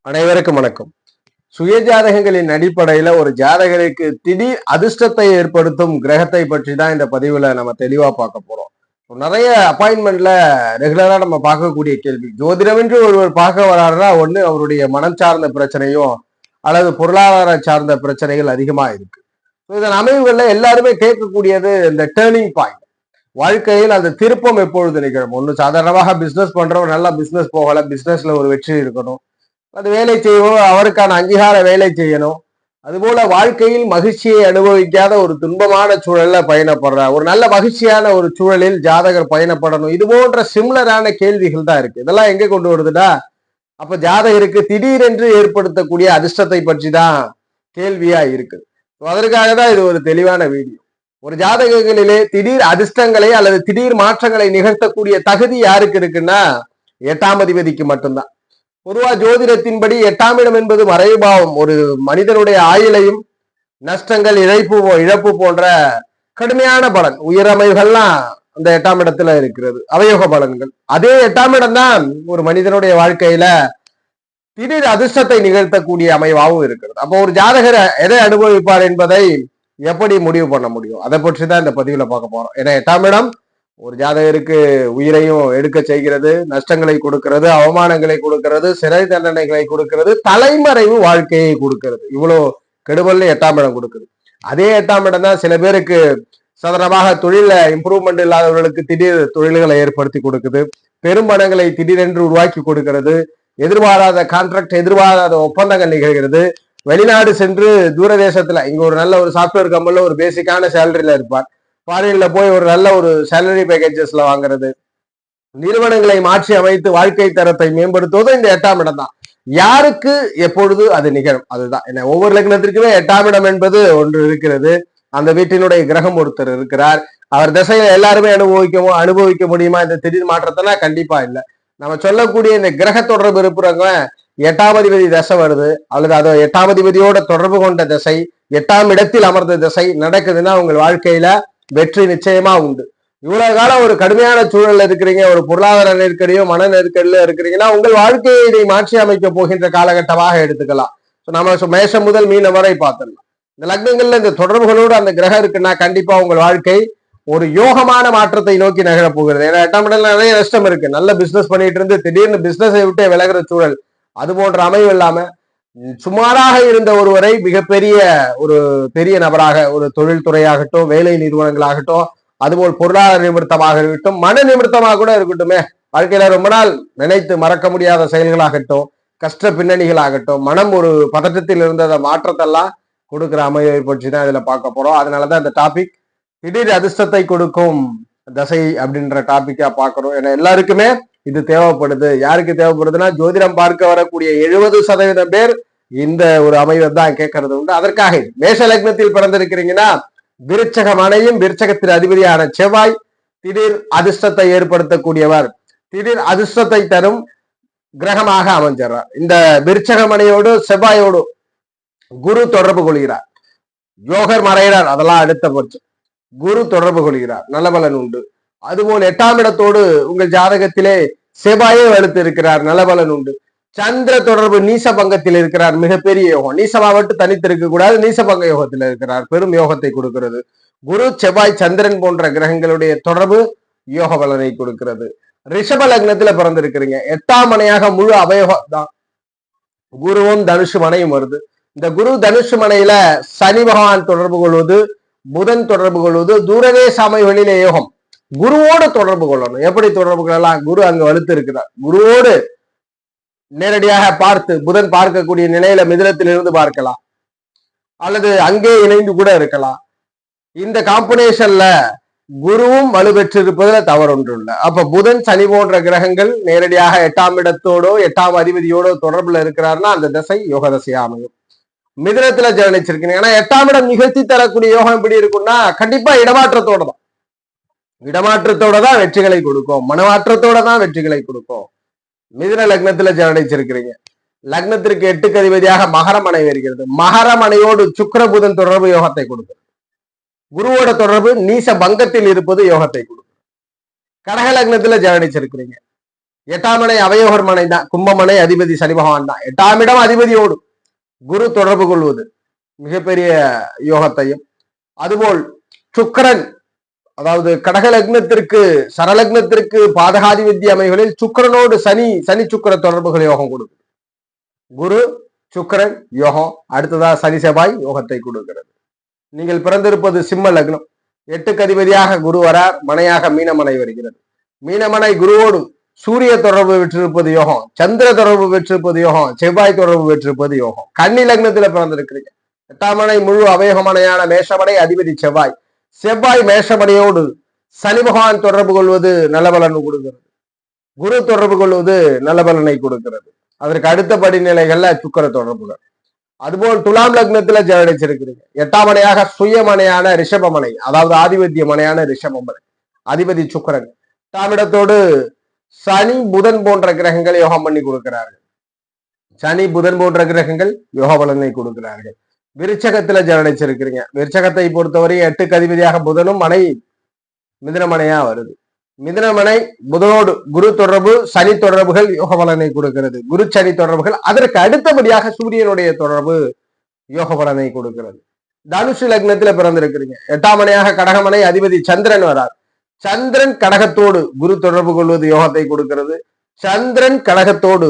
அனைவருக்கும் வணக்கம். சுய ஜாதகங்களின் அடிப்படையில ஒரு ஜாதகருக்கு திடீர் அதிர்ஷ்டத்தை ஏற்படுத்தும் கிரகத்தை பற்றி தான் இந்த பதிவுல நம்ம தெளிவா பார்க்க போறோம். நிறைய அப்பாயின்மெண்ட்ல ரெகுலரா நம்ம பார்க்கக்கூடிய கேள்வி, ஜோதிடம் என்று ஒருவர் பார்க்க வராருன்னா ஒண்ணு அவருடைய மனம் சார்ந்த பிரச்சனையும் அல்லது பொருளாதார சார்ந்த பிரச்சனைகள் அதிகமா இருக்கு. இதன் அமைவுகள்ல எல்லாருமே கேட்கக்கூடியது இந்த டேர்னிங் பாயிண்ட். வாழ்க்கையில் அந்த திருப்பம் எப்பொழுது நிகழும்? ஒண்ணு சாதாரணமாக பிசினஸ் பண்றவங்க நல்லா பிசினஸ் போகல, பிசினஸ்ல ஒரு வெற்றி இருக்கணும், அது வேலை செய்வோம், அவருக்கான அங்கீகார வேலை செய்யணும். அதுபோல வாழ்க்கையில் மகிழ்ச்சியை அனுபவிக்காத ஒரு துன்பமான சூழல்ல பயணப்படுற ஒரு நல்ல மகிழ்ச்சியான ஒரு சூழலில் ஜாதகர் பயணப்படணும். இது போன்ற சிமிலரான கேள்விகள் தான் இருக்கு. இதெல்லாம் எங்க கொண்டு வருதுன்னா, அப்ப ஜாதகருக்கு திடீரென்று ஏற்படுத்தக்கூடிய அதிர்ஷ்டத்தை பற்றி தான் கேள்வியா இருக்கு. அதற்காக தான் இது ஒரு தெளிவான வீடியோ. ஒரு ஜாதகங்களிலே திடீர் அதிர்ஷ்டங்களை அல்லது திடீர் மாற்றங்களை நிகழ்த்தக்கூடிய தகுதி யாருக்கு இருக்குன்னா 8ஆம் அதிபதிக்கு மட்டும்தான். பொதுவா ஜோதிடத்தின்படி 8ஆம் இடம் என்பது மறைபாவம். ஒரு மனிதனுடைய ஆயுளையும் நஷ்டங்கள், இழப்பு போன்ற கடுமையான பலன், உயிரமைவுகள்லாம் அந்த 8ஆம் இடத்துல இருக்கிறது, அவயோக பலன்கள். அதே 8ஆம் இடம் தான் ஒரு மனிதனுடைய வாழ்க்கையில திடீர் அதிர்ஷ்டத்தை நிகழ்த்தக்கூடிய அமைவாகவும் இருக்கிறது. அப்போ ஒரு ஜாதகர் எதை அனுபவிப்பார் என்பதை எப்படி முடிவு பண்ண முடியும்? அதை பற்றி தான் இந்த பதிவுல பார்க்க போறோம். ஏன்னா 8ஆம் இடம் ஒரு ஜாதகருக்கு உயிரையும் எடுக்க செய்கிறது, நஷ்டங்களை கொடுக்கிறது, அவமானங்களை கொடுக்கிறது, சிறை தண்டனைகளை கொடுக்கிறது, தலைமறைவு வாழ்க்கையை கொடுக்கிறது. இவ்வளவு கெடுபல் 8ஆம் இடம் கொடுக்குது. அதே 8ஆம் இடம் தான் சில பேருக்கு சாதாரணமாக தொழில இம்ப்ரூவ்மெண்ட் இல்லாதவர்களுக்கு திடீர் தொழில்களை ஏற்படுத்தி கொடுக்குது, பெரும் பணங்களை திடீரென்று உருவாக்கி கொடுக்கிறது, எதிர்பாராத கான்ட்ராக்ட், எதிர்பாராத ஒப்பந்தங்கள் நிகழ்கிறது, வெளிநாடு சென்று தூரதேசத்துல இங்க ஒரு நல்ல ஒரு சாப்ட்வேர் கம்பெனில ஒரு பேசிக்கான சேலரியில இருப்பார், ஃபாரின்ல போய் ஒரு நல்ல ஒரு சேலரி பேக்கேஜஸ்ல வாங்குறது, நிறுவனங்களை மாற்றி அமைத்து வாழ்க்கை தரத்தை மேம்படுத்துவது இந்த 8ஆம் இடம் தான். யாருக்கு எப்பொழுது அது நிகழும்? அதுதான் என்ன, ஒவ்வொரு லக்னத்திற்குமே 8ஆம் இடம் என்பது ஒன்று இருக்கிறது. அந்த வீட்டினுடைய கிரகம் ஒருத்தர் இருக்கிறார். அவர் திசையை எல்லாருமே அனுபவிக்க முடியுமா இந்த திடீர் மாற்றத்தெல்லாம்? கண்டிப்பா இல்லை. நம்ம சொல்லக்கூடிய இந்த கிரக தொடர்பு இருப்பவங்க 8ஆம் அதிபதி திசை வருது அல்லது அது 8ஆம் அதிபதியோட தொடர்பு கொண்ட திசை, 8ஆம் இடத்தில் அமர்ந்த திசை நடக்குதுன்னா உங்கள் வாழ்க்கையில வெற்றி நிச்சயமா உண்டு. இவ்வளவு காலம் ஒரு கடுமையான சூழல்ல இருக்கிறீங்க, ஒரு பொருளாதார நெருக்கடியோ மன நெருக்கடியில இருக்கிறீங்கன்னா உங்கள் வாழ்க்கையை இதை மாற்றி அமைக்க போகின்ற காலகட்டமாக எடுத்துக்கலாம். நம்ம மேஷம் முதல் மீனம் வரை பார்த்துடலாம். இந்த லக்னங்கள்ல இந்த தொடர்புகளோடு அந்த கிரகம் இருக்குன்னா கண்டிப்பா உங்கள் வாழ்க்கை ஒரு யோகமான மாற்றத்தை நோக்கி நகர போகிறது. ஏன்னா 8ஆம் இடத்துல நிறைய நஷ்டம் இருக்கு. நல்ல பிசினஸ் பண்ணிட்டு இருந்து திடீர்னு பிசினஸை விட்டு விலகிற சூழல், அது போன்ற அமைவு இல்லாம சுமாராக இருந்த ஒருவரை மிகப்பெரிய ஒரு பெரிய நபராக, ஒரு தொழில்துறையாகட்டும், வேலை நிறுவனங்களாகட்டும், அதுபோல் பொருளாதார நிமித்தமாக இருக்கட்டும், மன நிமித்தமாக கூட இருக்கட்டுமே, வாழ்க்கையில ரொம்ப நாள் நினைத்து மறக்க முடியாத செயல்களாகட்டும், கஷ்ட பின்னணிகளாகட்டும், மனம் ஒரு பதட்டத்தில் இருந்த மாற்றத்தெல்லாம் கொடுக்குற அமைவை பற்றி தான் இதுல பார்க்க போறோம். அதனாலதான் இந்த டாபிக் திடீர் அதிர்ஷ்டத்தை கொடுக்கும் தசை அப்படின்ற டாபிக்கா பார்க்கிறோம். ஏன்னா எல்லாருக்குமே இது தேவைப்படுது. யாருக்கு தேவைப்படுதுன்னா, ஜோதிடம் பார்க்க வரக்கூடிய 70% பேர் இந்த ஒரு அமைவை தான் கேட்கறது உண்டு. அதற்காக மேஷ லக்னத்தில் பிறந்திருக்கிறீங்கன்னா, விருச்சகம் அணையும் விருச்சகத்தின் அதிபதியான செவ்வாய் திடீர் அதிர்ஷ்டத்தை ஏற்படுத்தக்கூடியவர், திடீர் அதிர்ஷ்டத்தை தரும் கிரகமாக அமைஞ்சார். இந்த விருச்சகம் அணையோடு செவ்வாயோடு குரு தொடர்பு கொள்கிறார். யோகர் மறைகிறார், அதெல்லாம் அடுத்த பட்சம். குரு தொடர்பு கொள்கிறார், நல்ல பலன் உண்டு. அதுபோல் 8ஆம் இடத்தோடு உங்கள் ஜாதகத்திலே செவ்வாயே வலுத்து இருக்கிறார், நல்ல பலன் உண்டு. சந்திர தொடர்பு நீச பங்கத்தில் இருக்கிறார், மிகப்பெரிய யோகம். நீசமா மட்டும் தனித்து இருக்க கூடாது, நீசபங்க யோகத்தில் இருக்கிறார், பெரும் யோகத்தை கொடுக்கிறது. குரு செவ்வாய் சந்திரன் போன்ற கிரகங்களுடைய தொடர்பு யோக பலனை கொடுக்கிறது. ரிஷப லக்னத்துல பிறந்திருக்கிறீங்க, 8ஆம் மனையாக முழு அவயோகம் தான். குருவும் தனுஷு மனையும் வருது. இந்த குரு தனுஷு மனையில சனி பகவான் தொடர்பு கொள்வது, புதன் தொடர்பு கொள்வது, தூரதேச அமைவுகளிலே யோகம். குருவோடு தொடர்பு கொள்ளணும். எப்படி தொடர்பு கொள்ளலாம்? குரு அங்க வலுத்து இருக்கிறார். குருவோடு நேரடியாக பார்த்து, புதன் பார்க்கக்கூடிய நிலையில மிதுனத்திலிருந்து பார்க்கலாம், அல்லது அங்கே இணைந்து கூட இருக்கலாம். இந்த காம்பினேஷன்ல குருவும் வலுப்பெற்றிருப்பதுல தவறு ஒன்று இல்லை. அப்ப புதன் சனி போன்ற கிரகங்கள் நேரடியாக 8ஆம் இடத்தோடோ 8ஆம் அதிபதியோடோ தொடர்புல இருக்கிறாருன்னா அந்த திசை யோக திசையா அமையும். மிதுனத்துல ஜனிச்சிருக்கீங்க. ஏன்னா 8ஆம் இடம் நிகழ்த்தி தரக்கூடிய யோகம் எப்படி இருக்கும்னா, கண்டிப்பா இடமாற்றத்தோட தான். இடமாற்றத்தோட தான் வெற்றிகளை கொடுக்கும், மனமாற்றத்தோட தான் வெற்றிகளை கொடுக்கும். மிதுன லக்னத்துல ஜனிச்சிருக்கிறீங்க. லக்னத்திற்கு 8க்கு அதிபதியாக மகரமனை வருகிறது. மகரமனையோடு சுக்கிர புதன் தொடர்பு யோகத்தை கொடுக்கும். குருவோட தொடர்பு நீச பங்கத்தில் இருப்பது யோகத்தை கொடுக்கும். கடக லக்னத்துல ஜனிச்சிருக்கிறீங்க. 8ஆம் மனை அவயோகர் மனை தான், கும்பமனை அதிபதி சனி பகவான் தான். 8ஆம் இடம் அதிபதியோடு குரு தொடர்பு கொள்வது மிகப்பெரிய யோகத்தையும், அதுபோல் சுக்கிரன், அதாவது கடக லக்னத்திற்கு சரலக்னத்திற்கு பாதகாதிபதி அமைகளில் சுக்கிரனோடு சனி சுக்கிர தொடர்புகள் யோகம் கொடுக்குது. குரு சுக்கிரன் யோகம், அடுத்ததா சனி செவ்வாய் யோகத்தை கொடுக்கிறது. நீங்கள் பிறந்திருப்பது சிம்ம லக்னம், 8க்கு அதிபதியாக குரு வரார், மனையாக மீனமனை வருகிறது. மீனமனை குருவோடு சூரிய தொடர்பு பெற்றிருப்பது யோகம், சந்திர தொடர்பு பெற்றிருப்பது யோகம், செவ்வாய் தொடர்பு பெற்றிருப்பது யோகம். கன்னி லக்னத்துல பிறந்திருக்கிறீங்க. 8ஆம் மனை முழு அவயோகமனையான மேஷமனை அதிபதி செவ்வாய். செவ்வாய் மேஷமனையோடு சனி பகவான் தொடர்பு கொள்வது நல்ல பலன் கொடுக்கிறது. குரு தொடர்பு கொள்வது நல்ல பலனை கொடுக்கிறது. அதற்கு அடுத்த படிநிலைகள்ல சுக்கிர தொடர்புகள். அதுபோல் துலாம் லக்னத்துல ஜனனிச்சிருக்கிறீங்க. 8ஆம் மனையாக சுயமனையான ரிஷபமனை, அதாவது ஆதிபத்திய மனையான ரிஷபமனை, அதிபதி சுக்கிரன். 8ஆம் இடத்தோடு சனி புதன் போன்ற கிரகங்கள் யோகம் பண்ணி கொடுக்கிறார்கள். சனி புதன் போன்ற கிரகங்கள் யோக பலனை கொடுக்கிறார்கள். விருச்சகத்துல ஜனனிச்சிருக்கிறீங்க. விருச்சகத்தை பொறுத்தவரை 8க்கு அதிபதியாக புதனும் மனை மிதுனமனையா வருது. மிதுனமனை புதனோடு குரு தொடர்பு சனி தொடர்புகள் யோக பலனை கொடுக்கிறது. குரு சனி தொடர்புகள். அதற்கு அடுத்தபடியாக சூரியனுடைய தொடர்பு யோக பலனை கொடுக்கிறது. தனுசு லக்னத்துல பிறந்திருக்கிறீங்க. 8ஆம் மனையாக கடகமனை அதிபதி சந்திரன் வரார். சந்திரன் கடகத்தோடு குரு தொடர்பு கொள்வது யோகத்தை கொடுக்கிறது. சந்திரன் கடகத்தோடு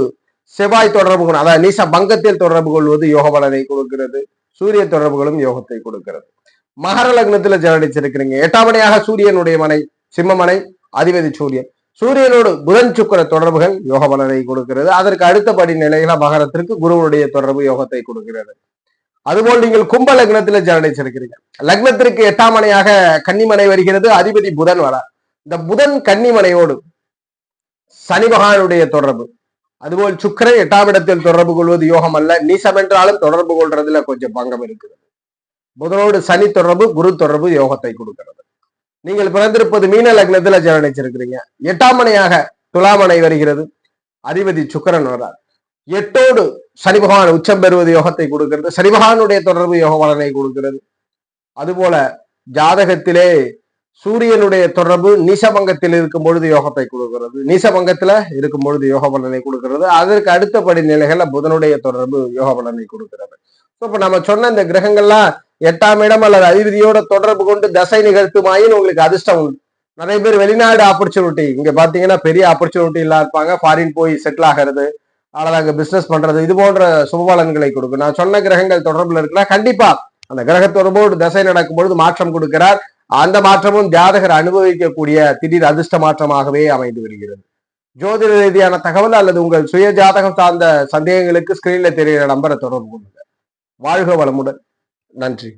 செவ்வாய் தொடர்பு கொள்வது, அதாவது நீச பங்கத்தில் தொடர்பு கொள்வது யோக பலனை கொடுக்கிறது. சூரிய தொடர்புகளும் யோகத்தை கொடுக்கிறது. மகர லக்னத்துல ஜனனிச்சிருக்கிறீங்க. 8ஆம் மனையாக சூரியனுடைய மனை சிம்மமனை அதிபதி சூரியன். சூரியனோடு புதன் சுக்கிர தொடர்புகள் யோக பலனை கொடுக்கிறது. அதற்கு அடுத்தபடி நிலையில மகரத்திற்கு குருவுடைய தொடர்பு யோகத்தை கொடுக்கிறது. அதுபோல் நீங்கள் கும்ப லக்னத்துல ஜனனிச்சிருக்கிறீங்க. லக்னத்திற்கு 8ஆம் மனையாக கன்னிமனை வருகிறது, அதிபதி புதன் வரார். இந்த புதன் கன்னிமனையோடு சனி பகவானுடைய தொடர்பு, அதுபோல் சுக்கிரன் 8ஆம் இடத்தில் தொடர்பு கொள்வது யோகம் அல்ல. நீசம் என்றாலும் தொடர்பு கொள்றதுல கொஞ்சம் பங்கம் இருக்கிறது. புதனோடு சனி தொடர்பு குரு தொடர்பு யோகத்தை கொடுக்கிறது. நீங்கள் பிறந்திருப்பது மீன லக்னத்துல ஜனனிச்சிருக்கிறீங்க. 8ஆம் மனையாக துலாமனை வருகிறது, அதிபதி சுக்கிரன் வரார். 8ஓடு சனி பகவான் உச்சம் பெறுவது யோகத்தை கொடுக்கிறது. சனி பகவானுடைய தொடர்பு யோக பலனை கொடுக்கிறது. அதுபோல ஜாதகத்திலே சூரியனுடைய தொடர்பு நீசபங்கத்தில் இருக்கும் பொழுது யோகத்தை கொடுக்கிறது. நீசபங்கத்துல இருக்கும் பொழுது யோக பலனை கொடுக்கிறது. அதற்கு அடுத்தபடி நிலைகள்ல புதனுடைய தொடர்பு யோக பலனை கொடுக்கிறது. இப்ப நம்ம சொன்ன இந்த கிரகங்கள்லாம் 8ஆம் இடம் அல்லது அதிபதியோட தொடர்பு கொண்டு தசை நிகழ்த்துமாயின் உங்களுக்கு அதிர்ஷ்டம் உண்டு. நிறைய பேர் வெளிநாடு ஆப்பர்ச்சுனிட்டி, இங்க பாத்தீங்கன்னா பெரிய ஆப்பர்ச்சுனிட்டி எல்லாம் இருப்பாங்க, ஃபாரின் போய் செட்டில் ஆகிறது, அல்லது அங்க பிசினஸ் பண்றது, இது போன்ற சுபபலன்களை கொடுக்கும். நான் சொன்ன கிரகங்கள் தொடர்புல இருக்குன்னா கண்டிப்பா அந்த கிரக தொடர்போடு தசை நடக்கும் பொழுது மாற்றம் கொடுக்கிறார். அந்த மாற்றமும் ஜாதகர் அனுபவிக்கக்கூடிய திடீர் அதிர்ஷ்ட மாற்றமாகவே அமைந்து வருகிறது. ஜோதிட ரீதியான தகவல் அல்லது உங்கள் சுய ஜாதகம் சார்ந்த சந்தேகங்களுக்கு ஸ்கிரீன்ல தெரிகிற நம்பரை தொடர்பு கொள்ளுங்க. வாழ்க வளமுடன். நன்றி.